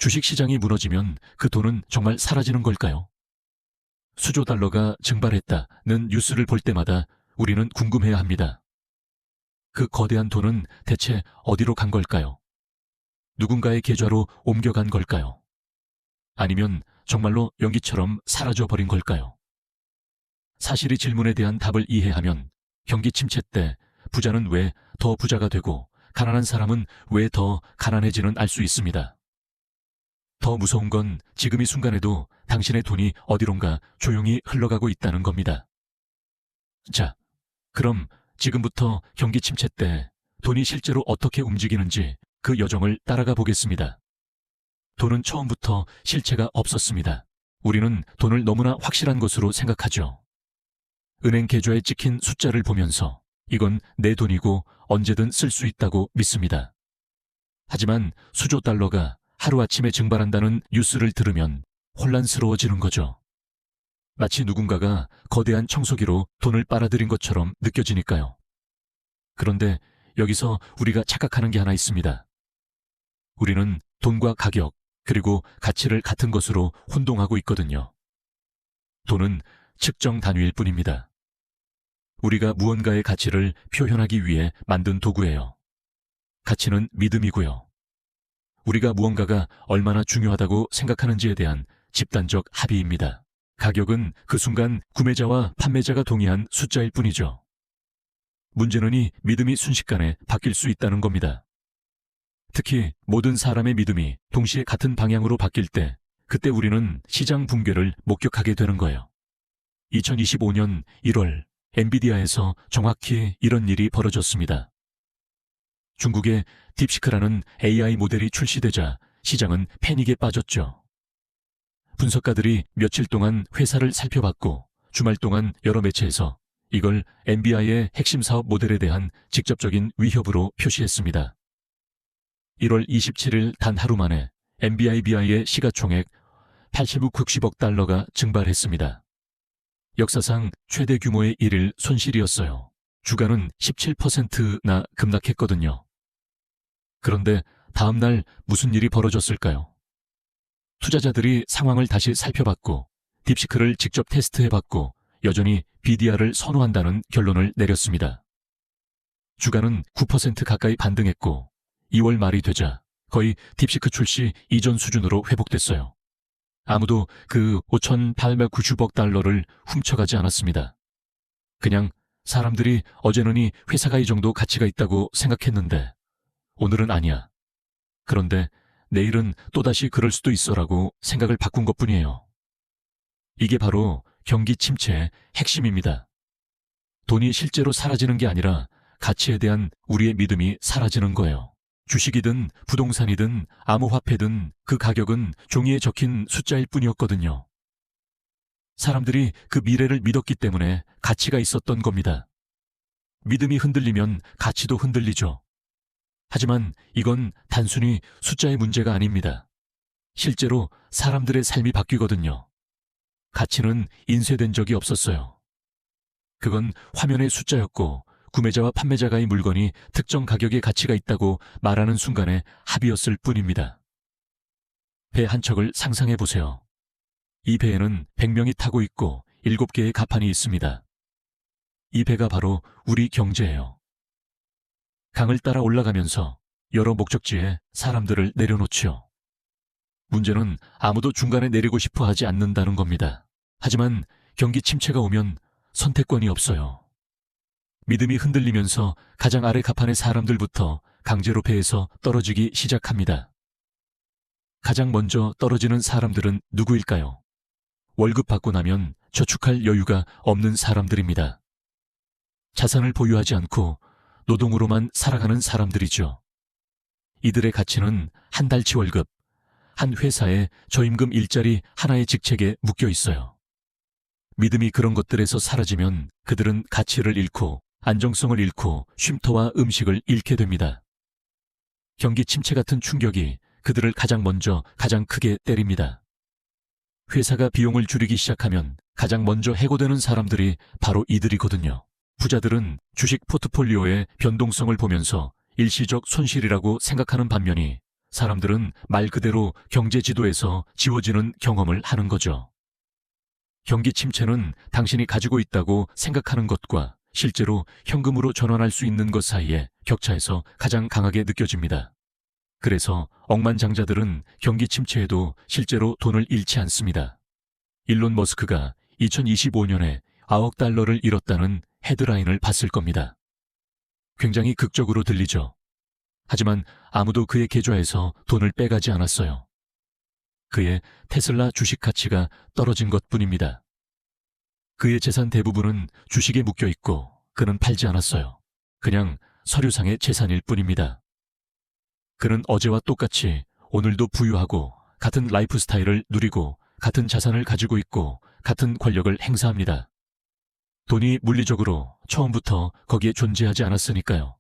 주식시장이 무너지면 그 돈은 정말 사라지는 걸까요? 수조 달러가 증발했다는 뉴스를 볼 때마다 우리는 궁금해야 합니다. 그 거대한 돈은 대체 어디로 간 걸까요? 누군가의 계좌로 옮겨간 걸까요? 아니면 정말로 연기처럼 사라져버린 걸까요? 사실 이 질문에 대한 답을 이해하면 경기 침체 때 부자는 왜 더 부자가 되고 가난한 사람은 왜 더 가난해지는 알 수 있습니다. 더 무서운 건 지금 이 순간에도 당신의 돈이 어디론가 조용히 흘러가고 있다는 겁니다. 자, 그럼 지금부터 경기 침체 때 돈이 실제로 어떻게 움직이는지 그 여정을 따라가 보겠습니다. 돈은 처음부터 실체가 없었습니다. 우리는 돈을 너무나 확실한 것으로 생각하죠. 은행 계좌에 찍힌 숫자를 보면서 이건 내 돈이고 언제든 쓸 수 있다고 믿습니다. 하지만 수조 달러가 하루아침에 증발한다는 뉴스를 들으면 혼란스러워지는 거죠. 마치 누군가가 거대한 청소기로 돈을 빨아들인 것처럼 느껴지니까요. 그런데 여기서 우리가 착각하는 게 하나 있습니다. 우리는 돈과 가격, 그리고 가치를 같은 것으로 혼동하고 있거든요. 돈은 측정 단위일 뿐입니다. 우리가 무언가의 가치를 표현하기 위해 만든 도구예요. 가치는 믿음이고요. 우리가 무언가가 얼마나 중요하다고 생각하는지에 대한 집단적 합의입니다. 가격은 그 순간 구매자와 판매자가 동의한 숫자일 뿐이죠. 문제는 이 믿음이 순식간에 바뀔 수 있다는 겁니다. 특히 모든 사람의 믿음이 동시에 같은 방향으로 바뀔 때, 그때 우리는 시장 붕괴를 목격하게 되는 거예요. 2025년 1월 엔비디아에서 정확히 이런 일이 벌어졌습니다. 중국의 딥시크라는 AI 모델이 출시되자 시장은 패닉에 빠졌죠. 분석가들이 며칠 동안 회사를 살펴봤고 주말 동안 여러 매체에서 이걸 NVIDIA의 핵심 사업 모델에 대한 직접적인 위협으로 표시했습니다. 1월 27일 단 하루 만에 NVIDIA의 시가총액 890억 달러가 증발했습니다. 역사상 최대 규모의 1일 손실이었어요. 주가는 17%나 급락했거든요. 그런데 다음 날 무슨 일이 벌어졌을까요? 투자자들이 상황을 다시 살펴봤고 딥시크를 직접 테스트해봤고 여전히 BDR을 선호한다는 결론을 내렸습니다. 주가는 9% 가까이 반등했고 2월 말이 되자 거의 딥시크 출시 이전 수준으로 회복됐어요. 아무도 그 5,890억 달러를 훔쳐가지 않았습니다. 그냥 사람들이 어제는 이 회사가 이 정도 가치가 있다고 생각했는데 오늘은 아니야. 그런데 내일은 또다시 그럴 수도 있어라고 생각을 바꾼 것뿐이에요. 이게 바로 경기 침체의 핵심입니다. 돈이 실제로 사라지는 게 아니라 가치에 대한 우리의 믿음이 사라지는 거예요. 주식이든 부동산이든 암호화폐든 그 가격은 종이에 적힌 숫자일 뿐이었거든요. 사람들이 그 미래를 믿었기 때문에 가치가 있었던 겁니다. 믿음이 흔들리면 가치도 흔들리죠. 하지만 이건 단순히 숫자의 문제가 아닙니다. 실제로 사람들의 삶이 바뀌거든요. 가치는 인쇄된 적이 없었어요. 그건 화면의 숫자였고 구매자와 판매자가 이 물건이 특정 가격의 가치가 있다고 말하는 순간의 합의였을 뿐입니다. 배 한 척을 상상해 보세요. 이 배에는 100명이 타고 있고 7개의 갑판이 있습니다. 이 배가 바로 우리 경제예요. 강을 따라 올라가면서 여러 목적지에 사람들을 내려놓지요. 문제는 아무도 중간에 내리고 싶어 하지 않는다는 겁니다. 하지만 경기 침체가 오면 선택권이 없어요. 믿음이 흔들리면서 가장 아래 갑판의 사람들부터 강제로 배에서 떨어지기 시작합니다. 가장 먼저 떨어지는 사람들은 누구일까요? 월급 받고 나면 저축할 여유가 없는 사람들입니다. 자산을 보유하지 않고 노동으로만 살아가는 사람들이죠. 이들의 가치는 한 달치 월급, 한 회사의 저임금 일자리 하나의 직책에 묶여 있어요. 믿음이 그런 것들에서 사라지면 그들은 가치를 잃고 안정성을 잃고 쉼터와 음식을 잃게 됩니다. 경기 침체 같은 충격이 그들을 가장 먼저 가장 크게 때립니다. 회사가 비용을 줄이기 시작하면 가장 먼저 해고되는 사람들이 바로 이들이거든요. 부자들은 주식 포트폴리오의 변동성을 보면서 일시적 손실이라고 생각하는 반면이 사람들은 말 그대로 경제 지도에서 지워지는 경험을 하는 거죠. 경기 침체는 당신이 가지고 있다고 생각하는 것과 실제로 현금으로 전환할 수 있는 것 사이의 격차에서 가장 강하게 느껴집니다. 그래서 억만장자들은 경기 침체에도 실제로 돈을 잃지 않습니다. 일론 머스크가 2025년에 9억 달러를 잃었다는 헤드라인을 봤을 겁니다. 굉장히 극적으로 들리죠. 하지만 아무도 그의 계좌에서 돈을 빼가지 않았어요. 그의 테슬라 주식 가치가 떨어진 것뿐입니다. 그의 재산 대부분은 주식에 묶여 있고 그는 팔지 않았어요. 그냥 서류상의 재산일 뿐입니다. 그는 어제와 똑같이 오늘도 부유하고 같은 라이프 스타일을 누리고 같은 자산을 가지고 있고 같은 권력을 행사합니다. 돈이 물리적으로 처음부터 거기에 존재하지 않았으니까요.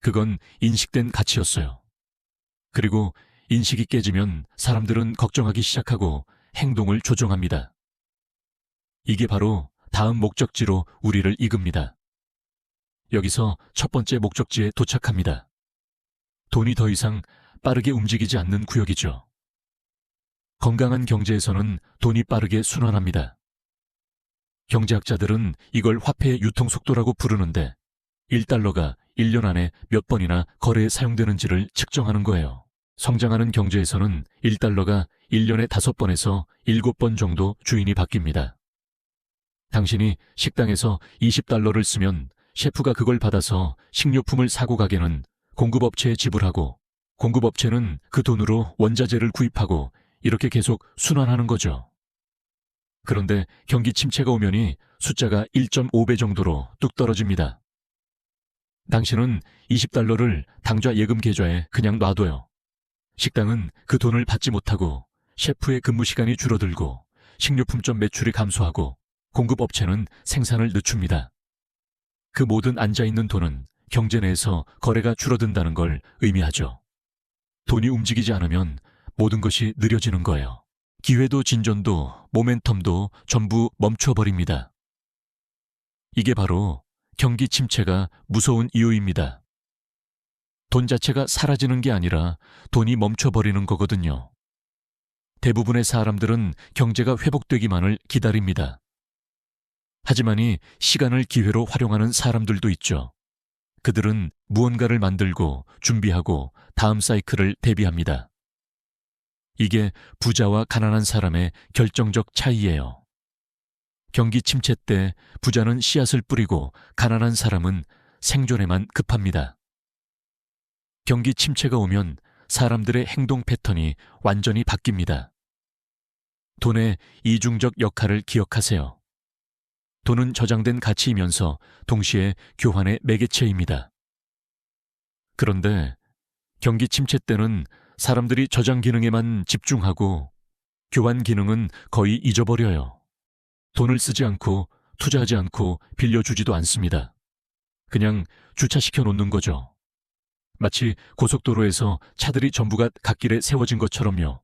그건 인식된 가치였어요. 그리고 인식이 깨지면 사람들은 걱정하기 시작하고 행동을 조정합니다. 이게 바로 다음 목적지로 우리를 이끕니다. 여기서 첫 번째 목적지에 도착합니다. 돈이 더 이상 빠르게 움직이지 않는 구역이죠. 건강한 경제에서는 돈이 빠르게 순환합니다. 경제학자들은 이걸 화폐의 유통 속도라고 부르는데 1달러가 1년 안에 몇 번이나 거래에 사용되는지를 측정하는 거예요. 성장하는 경제에서는 1달러가 1년에 5번에서 7번 정도 주인이 바뀝니다. 당신이 식당에서 20달러를 쓰면 셰프가 그걸 받아서 식료품을 사고 가게는 공급업체에 지불하고 공급업체는 그 돈으로 원자재를 구입하고 이렇게 계속 순환하는 거죠. 그런데 경기 침체가 오면이 숫자가 1.5배 정도로 뚝 떨어집니다. 당신은 20달러를 당좌 예금 계좌에 그냥 놔둬요. 식당은 그 돈을 받지 못하고 셰프의 근무 시간이 줄어들고 식료품점 매출이 감소하고 공급업체는 생산을 늦춥니다. 그 모든 앉아있는 돈은 경제 내에서 거래가 줄어든다는 걸 의미하죠. 돈이 움직이지 않으면 모든 것이 느려지는 거예요. 기회도 진전도 모멘텀도 전부 멈춰버립니다. 이게 바로 경기 침체가 무서운 이유입니다. 돈 자체가 사라지는 게 아니라 돈이 멈춰버리는 거거든요. 대부분의 사람들은 경제가 회복되기만을 기다립니다. 하지만 이 시간을 기회로 활용하는 사람들도 있죠. 그들은 무언가를 만들고 준비하고 다음 사이클을 대비합니다. 이게 부자와 가난한 사람의 결정적 차이예요. 경기 침체 때 부자는 씨앗을 뿌리고 가난한 사람은 생존에만 급합니다. 경기 침체가 오면 사람들의 행동 패턴이 완전히 바뀝니다. 돈의 이중적 역할을 기억하세요. 돈은 저장된 가치이면서 동시에 교환의 매개체입니다. 그런데 경기 침체 때는 사람들이 저장 기능에만 집중하고 교환 기능은 거의 잊어버려요. 돈을 쓰지 않고 투자하지 않고 빌려주지도 않습니다. 그냥 주차시켜 놓는 거죠. 마치 고속도로에서 차들이 전부가 갓길에 세워진 것처럼요.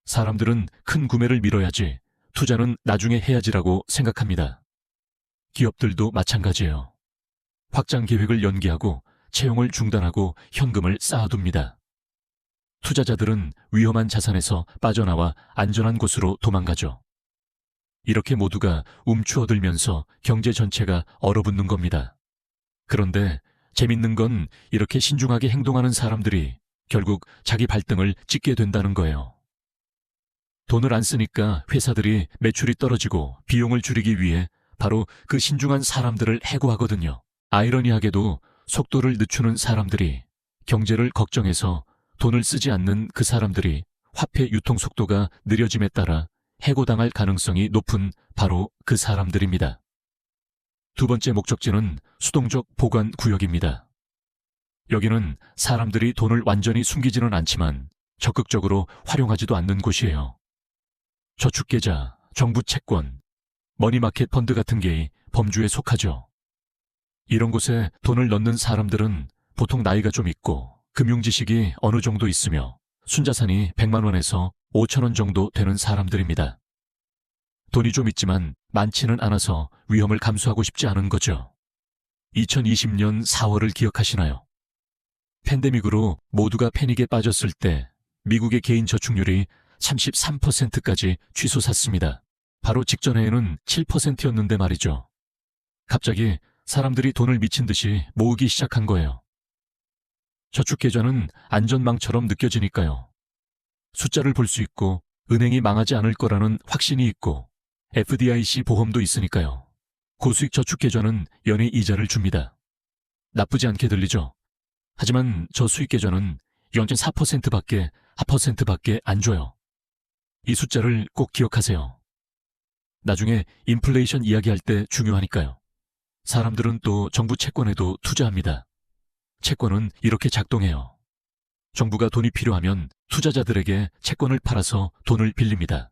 사람들은 큰 구매를 미뤄야지, 투자는 나중에 해야지라고 생각합니다. 기업들도 마찬가지예요. 확장 계획을 연기하고 채용을 중단하고 현금을 쌓아둡니다. 투자자들은 위험한 자산에서 빠져나와 안전한 곳으로 도망가죠. 이렇게 모두가 움츠어들면서 경제 전체가 얼어붙는 겁니다. 그런데 재밌는 건 이렇게 신중하게 행동하는 사람들이 결국 자기 발등을 찍게 된다는 거예요. 돈을 안 쓰니까 회사들이 매출이 떨어지고 비용을 줄이기 위해 바로 그 신중한 사람들을 해고하거든요. 아이러니하게도 속도를 늦추는 사람들이 경제를 걱정해서 돈을 쓰지 않는 그 사람들이 화폐 유통 속도가 느려짐에 따라 해고당할 가능성이 높은 바로 그 사람들입니다. 두 번째 목적지는 수동적 보관 구역입니다. 여기는 사람들이 돈을 완전히 숨기지는 않지만 적극적으로 활용하지도 않는 곳이에요. 저축계좌, 정부 채권, 머니마켓 펀드 같은 게 범주에 속하죠. 이런 곳에 돈을 넣는 사람들은 보통 나이가 좀 있고 금융지식이 어느 정도 있으며 순자산이 100만 원에서 5천 원 정도 되는 사람들입니다. 돈이 좀 있지만 많지는 않아서 위험을 감수하고 싶지 않은 거죠. 2020년 4월을 기억하시나요? 팬데믹으로 모두가 패닉에 빠졌을 때 미국의 개인 저축률이 33%까지 치솟았습니다. 바로 직전에는 7%였는데 말이죠. 갑자기 사람들이 돈을 미친 듯이 모으기 시작한 거예요. 저축계좌는 안전망처럼 느껴지니까요. 숫자를 볼 수 있고 은행이 망하지 않을 거라는 확신이 있고 FDIC 보험도 있으니까요. 고수익 저축계좌는 연이 이자를 줍니다. 나쁘지 않게 들리죠? 하지만 저수익계좌는 0.4%밖에 안 줘요. 이 숫자를 꼭 기억하세요. 나중에 인플레이션 이야기할 때 중요하니까요. 사람들은 또 정부 채권에도 투자합니다. 채권은 이렇게 작동해요. 정부가 돈이 필요하면 투자자들에게 채권을 팔아서 돈을 빌립니다.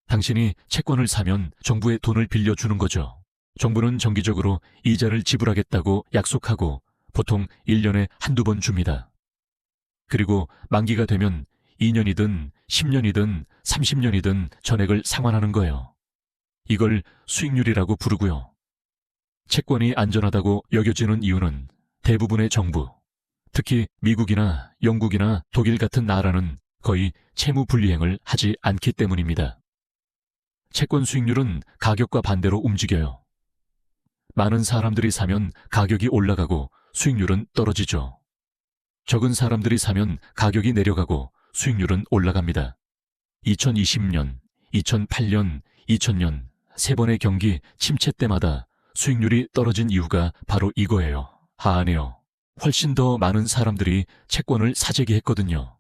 당신이 채권을 사면 정부에 돈을 빌려주는 거죠. 정부는 정기적으로 이자를 지불하겠다고 약속하고 보통 1년에 한두 번 줍니다. 그리고 만기가 되면 2년이든 10년이든 30년이든 전액을 상환하는 거예요. 이걸 수익률이라고 부르고요. 채권이 안전하다고 여겨지는 이유는 대부분의 정부, 특히 미국이나 영국이나 독일 같은 나라는 거의 채무 분리행을 하지 않기 때문입니다. 채권 수익률은 가격과 반대로 움직여요. 많은 사람들이 사면 가격이 올라가고 수익률은 떨어지죠. 적은 사람들이 사면 가격이 내려가고 수익률은 올라갑니다. 2020년, 2008년, 2000년 세 번의 경기 침체 때마다 수익률이 떨어진 이유가 바로 이거예요. 하하네요. 훨씬 더 많은 사람들이 채권을 사재기 했거든요.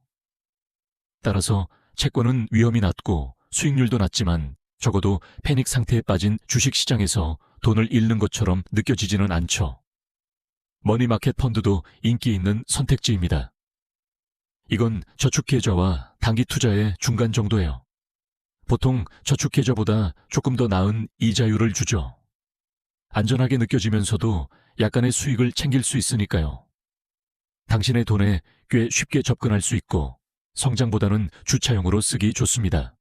따라서 채권은 위험이 낮고 수익률도 낮지만 적어도 패닉 상태에 빠진 주식시장에서 돈을 잃는 것처럼 느껴지지는 않죠. 머니마켓 펀드도 인기 있는 선택지입니다. 이건 저축계좌와 단기 투자의 중간 정도예요. 보통 저축계좌보다 조금 더 나은 이자율을 주죠. 안전하게 느껴지면서도 약간의 수익을 챙길 수 있으니까요. 당신의 돈에 꽤 쉽게 접근할 수 있고 성장보다는 주차용으로 쓰기 좋습니다.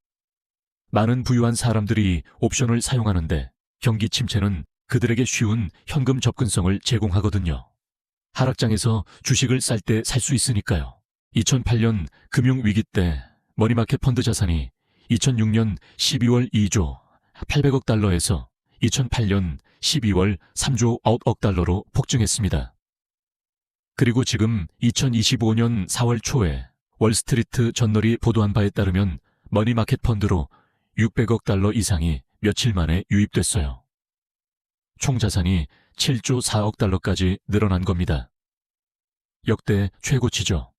많은 부유한 사람들이 옵션을 사용하는데 경기 침체는 그들에게 쉬운 현금 접근성을 제공하거든요. 하락장에서 주식을 쌀 때 살 수 있으니까요. 2008년 금융위기 때 머니마켓 펀드 자산이 2006년 12월 2조 800억 달러에서 2008년 12월 3조 9억 달러로 폭증했습니다. 그리고 지금 2025년 4월 초에 월스트리트 저널이 보도한 바에 따르면 머니마켓 펀드로 600억 달러 이상이 며칠 만에 유입됐어요. 총 자산이 7조 4억 달러까지 늘어난 겁니다. 역대 최고치죠.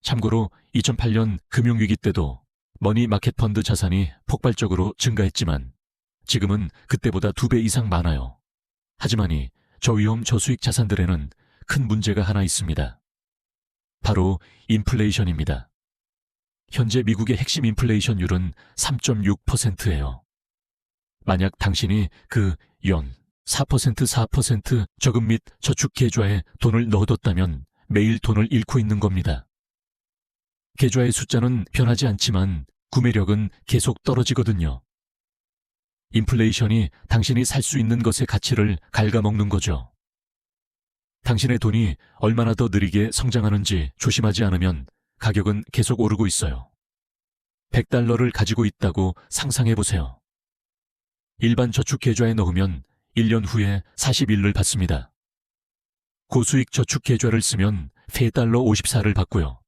참고로 2008년 금융위기 때도 머니마켓 펀드 자산이 폭발적으로 증가했지만 지금은 그때보다 2배 이상 많아요. 하지만 저위험 저수익 자산들에는 큰 문제가 하나 있습니다. 바로 인플레이션입니다. 현재 미국의 핵심 인플레이션율은 3.6%예요. 만약 당신이 그 연 4% 저금 및 저축 계좌에 돈을 넣어뒀다면 매일 돈을 잃고 있는 겁니다. 계좌의 숫자는 변하지 않지만 구매력은 계속 떨어지거든요. 인플레이션이 당신이 살 수 있는 것의 가치를 갉아먹는 거죠. 당신의 돈이 얼마나 더 느리게 성장하는지 조심하지 않으면 가격은 계속 오르고 있어요. 100달러를 가지고 있다고 상상해보세요. 일반 저축 계좌에 넣으면 1년 후에 41을 받습니다. 고수익 저축 계좌를 쓰면 3달러 54를 받고요.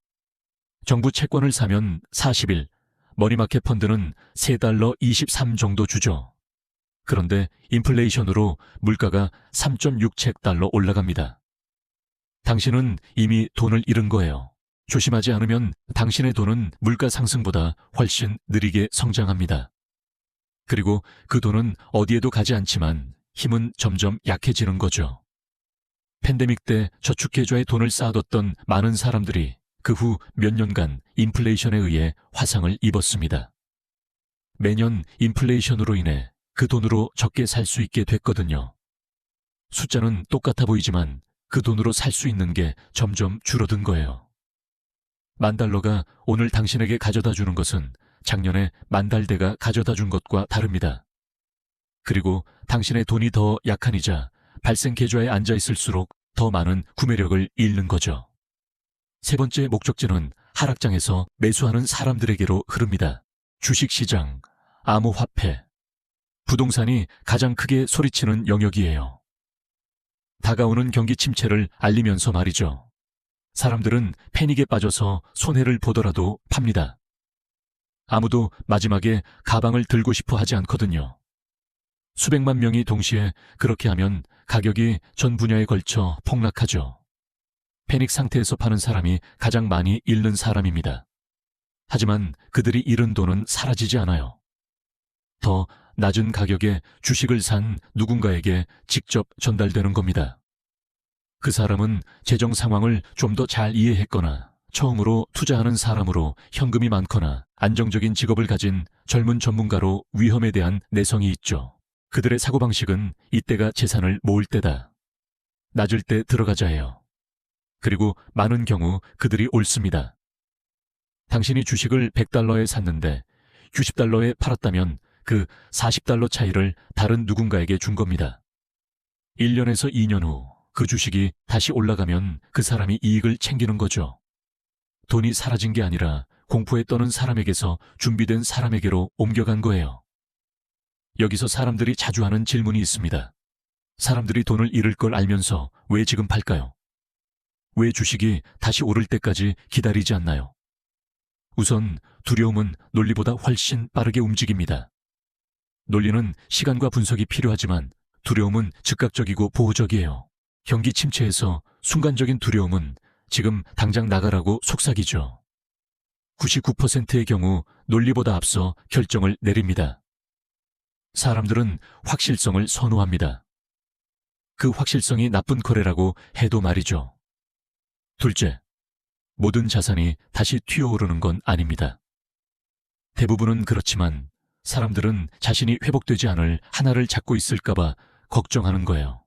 정부 채권을 사면 41, 머니마켓 펀드는 3달러 23 정도 주죠. 그런데 인플레이션으로 물가가 3.6달러 올라갑니다. 당신은 이미 돈을 잃은 거예요. 조심하지 않으면 당신의 돈은 물가 상승보다 훨씬 느리게 성장합니다. 그리고 그 돈은 어디에도 가지 않지만 힘은 점점 약해지는 거죠. 팬데믹 때 저축계좌에 돈을 쌓아뒀던 많은 사람들이 그 후 몇 년간 인플레이션에 의해 화상을 입었습니다. 매년 인플레이션으로 인해 그 돈으로 적게 살 수 있게 됐거든요. 숫자는 똑같아 보이지만 그 돈으로 살 수 있는 게 점점 줄어든 거예요. $10,000가 오늘 당신에게 가져다 주는 것은 작년에 $10,000대가 가져다 준 것과 다릅니다. 그리고 당신의 돈이 더 약한 이자 발생 계좌에 앉아 있을수록 더 많은 구매력을 잃는 거죠. 세 번째 목적지는 하락장에서 매수하는 사람들에게로 흐릅니다. 주식시장, 암호화폐, 부동산이 가장 크게 소리치는 영역이에요. 다가오는 경기 침체를 알리면서 말이죠. 사람들은 패닉에 빠져서 손해를 보더라도 팝니다. 아무도 마지막에 가방을 들고 싶어 하지 않거든요. 수백만 명이 동시에 그렇게 하면 가격이 전 분야에 걸쳐 폭락하죠. 패닉 상태에서 파는 사람이 가장 많이 잃는 사람입니다. 하지만 그들이 잃은 돈은 사라지지 않아요. 더 낮은 가격에 주식을 산 누군가에게 직접 전달되는 겁니다. 그 사람은 재정 상황을 좀 더 잘 이해했거나 처음으로 투자하는 사람으로 현금이 많거나 안정적인 직업을 가진 젊은 전문가로 위험에 대한 내성이 있죠. 그들의 사고방식은 이때가 재산을 모을 때다. 낮을 때 들어가자 해요. 그리고 많은 경우 그들이 옳습니다. 당신이 주식을 100달러에 샀는데 90달러에 팔았다면 그 40달러 차이를 다른 누군가에게 준 겁니다. 1년에서 2년 후 그 주식이 다시 올라가면 그 사람이 이익을 챙기는 거죠. 돈이 사라진 게 아니라 공포에 떠는 사람에게서 준비된 사람에게로 옮겨간 거예요. 여기서 사람들이 자주 하는 질문이 있습니다. 사람들이 돈을 잃을 걸 알면서 왜 지금 팔까요? 왜 주식이 다시 오를 때까지 기다리지 않나요? 우선 두려움은 논리보다 훨씬 빠르게 움직입니다. 논리는 시간과 분석이 필요하지만 두려움은 즉각적이고 보호적이에요. 경기 침체에서 순간적인 두려움은 지금 당장 나가라고 속삭이죠. 99%의 경우 논리보다 앞서 결정을 내립니다. 사람들은 확실성을 선호합니다. 그 확실성이 나쁜 거래라고 해도 말이죠. 둘째, 모든 자산이 다시 튀어오르는 건 아닙니다. 대부분은 그렇지만 사람들은 자신이 회복되지 않을 하나를 잡고 있을까봐 걱정하는 거예요.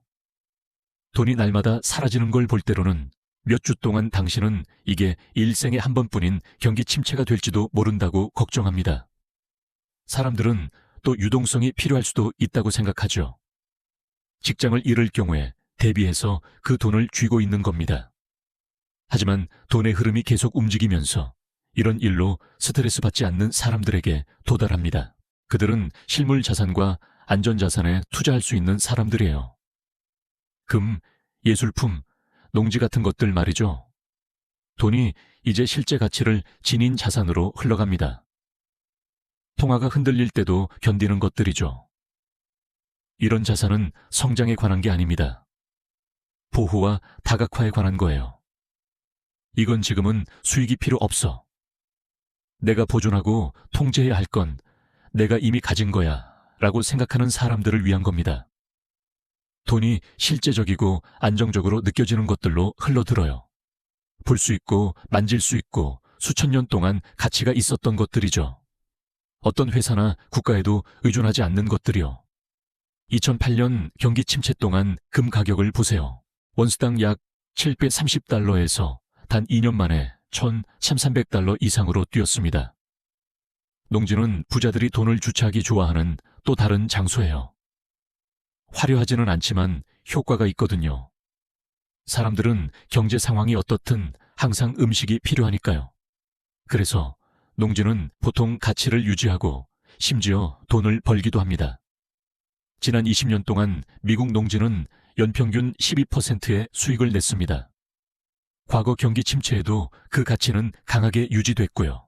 돈이 날마다 사라지는 걸 볼 때로는 몇 주 동안 당신은 이게 일생에 한 번뿐인 경기 침체가 될지도 모른다고 걱정합니다. 사람들은 또 유동성이 필요할 수도 있다고 생각하죠. 직장을 잃을 경우에 대비해서 그 돈을 쥐고 있는 겁니다. 하지만 돈의 흐름이 계속 움직이면서 이런 일로 스트레스 받지 않는 사람들에게 도달합니다. 그들은 실물 자산과 안전 자산에 투자할 수 있는 사람들이에요. 금, 예술품, 농지 같은 것들 말이죠. 돈이 이제 실제 가치를 지닌 자산으로 흘러갑니다. 통화가 흔들릴 때도 견디는 것들이죠. 이런 자산은 성장에 관한 게 아닙니다. 보호와 다각화에 관한 거예요. 이건 지금은 수익이 필요 없어. 내가 보존하고 통제해야 할 건 내가 이미 가진 거야 라고 생각하는 사람들을 위한 겁니다. 돈이 실제적이고 안정적으로 느껴지는 것들로 흘러들어요. 볼 수 있고 만질 수 있고 수천 년 동안 가치가 있었던 것들이죠. 어떤 회사나 국가에도 의존하지 않는 것들이요. 2008년 경기 침체 동안 금 가격을 보세요. 원스당 약 730달러에서 단 2년 만에 1,300달러 이상으로 뛰었습니다. 농지는 부자들이 돈을 주차하기 좋아하는 또 다른 장소예요. 화려하지는 않지만 효과가 있거든요. 사람들은 경제 상황이 어떻든 항상 음식이 필요하니까요. 그래서 농지는 보통 가치를 유지하고 심지어 돈을 벌기도 합니다. 지난 20년 동안 미국 농지는 연평균 12%의 수익을 냈습니다. 과거 경기 침체에도 그 가치는 강하게 유지됐고요.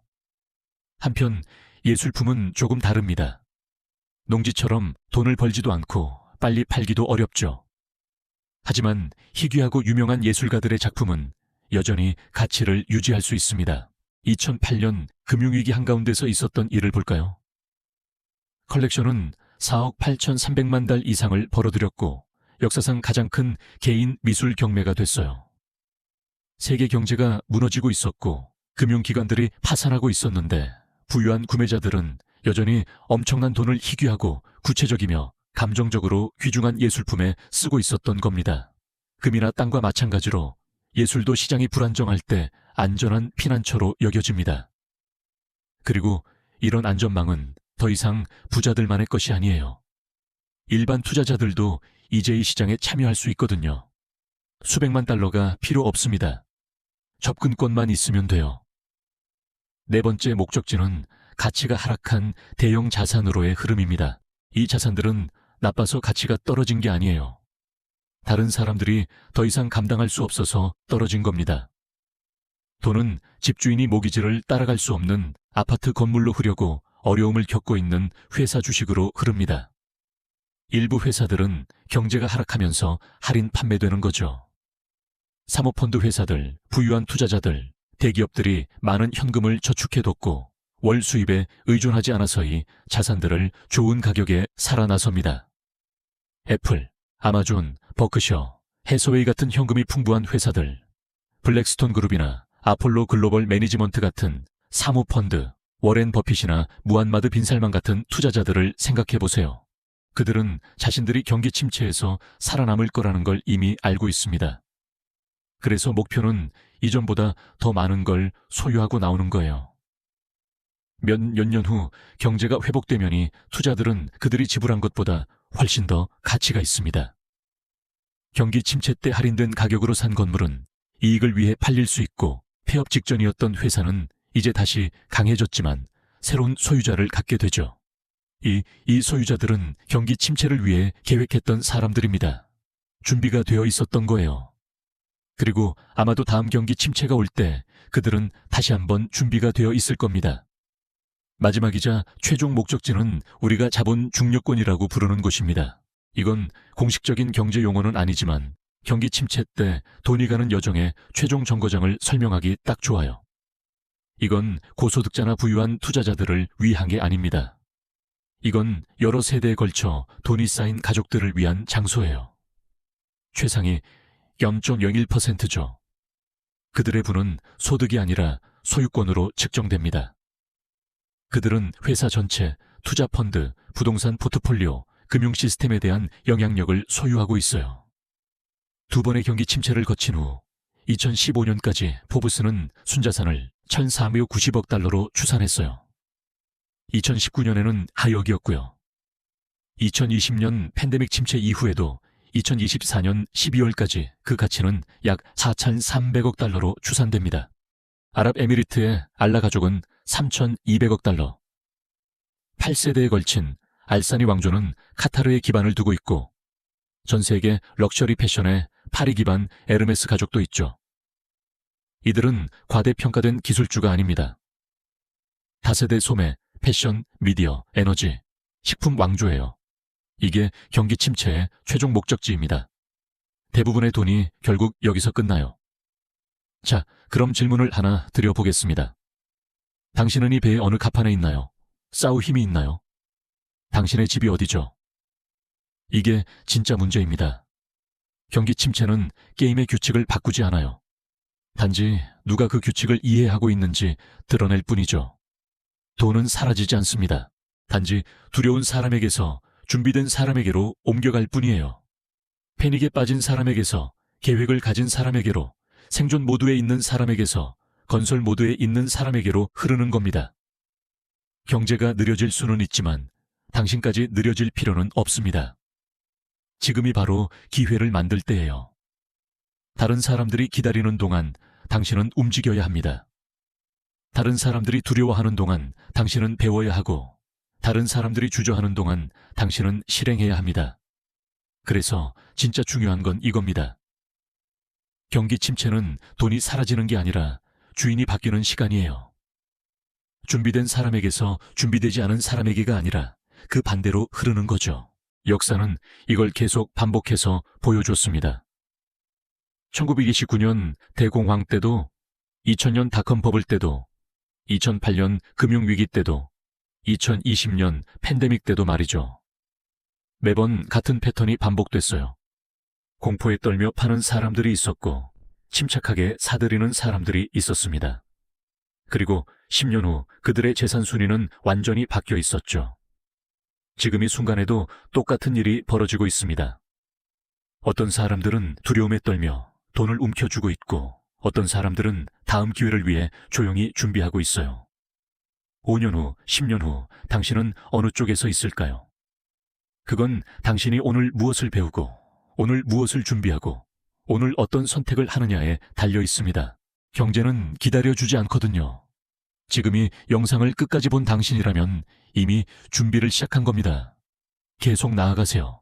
한편 예술품은 조금 다릅니다. 농지처럼 돈을 벌지도 않고 빨리 팔기도 어렵죠. 하지만 희귀하고 유명한 예술가들의 작품은 여전히 가치를 유지할 수 있습니다. 2008년 금융위기 한가운데서 있었던 일을 볼까요? 컬렉션은 4억 8,300만 달 이상을 벌어들였고 역사상 가장 큰 개인 미술 경매가 됐어요. 세계 경제가 무너지고 있었고 금융기관들이 파산하고 있었는데 부유한 구매자들은 여전히 엄청난 돈을 희귀하고 구체적이며 감정적으로 귀중한 예술품에 쓰고 있었던 겁니다. 금이나 땅과 마찬가지로 예술도 시장이 불안정할 때 안전한 피난처로 여겨집니다. 그리고 이런 안전망은 더 이상 부자들만의 것이 아니에요. 일반 투자자들도 이제 이 시장에 참여할 수 있거든요. 수백만 달러가 필요 없습니다. 접근권만 있으면 돼요. 네 번째 목적지는 가치가 하락한 대형 자산으로의 흐름입니다. 이 자산들은 나빠서 가치가 떨어진 게 아니에요. 다른 사람들이 더 이상 감당할 수 없어서 떨어진 겁니다. 돈은 집주인이 모기지를 따라갈 수 없는 아파트 건물로 흐려고 어려움을 겪고 있는 회사 주식으로 흐릅니다. 일부 회사들은 경제가 하락하면서 할인 판매되는 거죠. 사모펀드 회사들, 부유한 투자자들, 대기업들이 많은 현금을 저축해뒀고 월 수입에 의존하지 않아서이 자산들을 좋은 가격에 살아 나섭니다. 애플, 아마존, 버크셔, 해서웨이 같은 현금이 풍부한 회사들, 블랙스톤 그룹이나 아폴로 글로벌 매니지먼트 같은 사모펀드, 워렌 버핏이나 무한마드 빈살만 같은 투자자들을 생각해 보세요. 그들은 자신들이 경기 침체에서 살아남을 거라는 걸 이미 알고 있습니다. 그래서 목표는 이전보다 더 많은 걸 소유하고 나오는 거예요. 몇 년 후 경제가 회복되면이 투자들은 그들이 지불한 것보다 훨씬 더 가치가 있습니다. 경기 침체 때 할인된 가격으로 산 건물은 이익을 위해 팔릴 수 있고 폐업 직전이었던 회사는 이제 다시 강해졌지만 새로운 소유자를 갖게 되죠. 이 소유자들은 경기 침체를 위해 계획했던 사람들입니다. 준비가 되어 있었던 거예요. 그리고 아마도 다음 경기 침체가 올 때 그들은 다시 한번 준비가 되어 있을 겁니다. 마지막이자 최종 목적지는 우리가 자본 중력권이라고 부르는 곳입니다. 이건 공식적인 경제 용어는 아니지만 경기 침체 때 돈이 가는 여정의 최종 정거장을 설명하기 딱 좋아요. 이건 고소득자나 부유한 투자자들을 위한 게 아닙니다. 이건 여러 세대에 걸쳐 돈이 쌓인 가족들을 위한 장소예요. 최상위 0.01%죠. 그들의 부는 소득이 아니라 소유권으로 측정됩니다. 그들은 회사 전체, 투자펀드, 부동산 포트폴리오, 금융 시스템에 대한 영향력을 소유하고 있어요. 두 번의 경기 침체를 거친 후 2015년까지 포브스는 순자산을 1,490억 달러로 추산했어요. 2019년에는 하역이었고요. 2020년 팬데믹 침체 이후에도 2024년 12월까지 그 가치는 약 4,300억 달러로 추산됩니다. 아랍에미리트의 알라 가족은 3,200억 달러. 8세대에 걸친 알사니 왕조는 카타르에 기반을 두고 있고 전 세계 럭셔리 패션의 파리 기반 에르메스 가족도 있죠. 이들은 과대평가된 기술주가 아닙니다. 다세대 소매, 패션, 미디어, 에너지, 식품 왕조예요. 이게 경기 침체의 최종 목적지입니다. 대부분의 돈이 결국 여기서 끝나요. 자, 그럼 질문을 하나 드려보겠습니다. 당신은 이 배의 어느 갑판에 있나요? 싸울 힘이 있나요? 당신의 집이 어디죠? 이게 진짜 문제입니다. 경기 침체는 게임의 규칙을 바꾸지 않아요. 단지 누가 그 규칙을 이해하고 있는지 드러낼 뿐이죠. 돈은 사라지지 않습니다. 단지 두려운 사람에게서 준비된 사람에게로 옮겨갈 뿐이에요. 패닉에 빠진 사람에게서 계획을 가진 사람에게로 생존 모드에 있는 사람에게서 건설 모드에 있는 사람에게로 흐르는 겁니다. 경제가 느려질 수는 있지만 당신까지 느려질 필요는 없습니다. 지금이 바로 기회를 만들 때예요. 다른 사람들이 기다리는 동안 당신은 움직여야 합니다. 다른 사람들이 두려워하는 동안 당신은 배워야 하고 다른 사람들이 주저하는 동안 당신은 실행해야 합니다. 그래서 진짜 중요한 건 이겁니다. 경기 침체는 돈이 사라지는 게 아니라 주인이 바뀌는 시간이에요. 준비된 사람에게서 준비되지 않은 사람에게가 아니라 그 반대로 흐르는 거죠. 역사는 이걸 계속 반복해서 보여줬습니다. 1929년 대공황 때도, 2000년 닷컴 버블 때도, 2008년 금융위기 때도, 2020년 팬데믹 때도 말이죠. 매번 같은 패턴이 반복됐어요. 공포에 떨며 파는 사람들이 있었고 침착하게 사들이는 사람들이 있었습니다. 그리고 10년 후 그들의 재산 순위는 완전히 바뀌어 있었죠. 지금 이 순간에도 똑같은 일이 벌어지고 있습니다. 어떤 사람들은 두려움에 떨며 돈을 움켜쥐고 있고 어떤 사람들은 다음 기회를 위해 조용히 준비하고 있어요. 5년 후, 10년 후 당신은 어느 쪽에 서 있을까요? 그건 당신이 오늘 무엇을 배우고 오늘 무엇을 준비하고 오늘 어떤 선택을 하느냐에 달려 있습니다. 경제는 기다려주지 않거든요. 지금이 영상을 끝까지 본 당신이라면 이미 준비를 시작한 겁니다. 계속 나아가세요.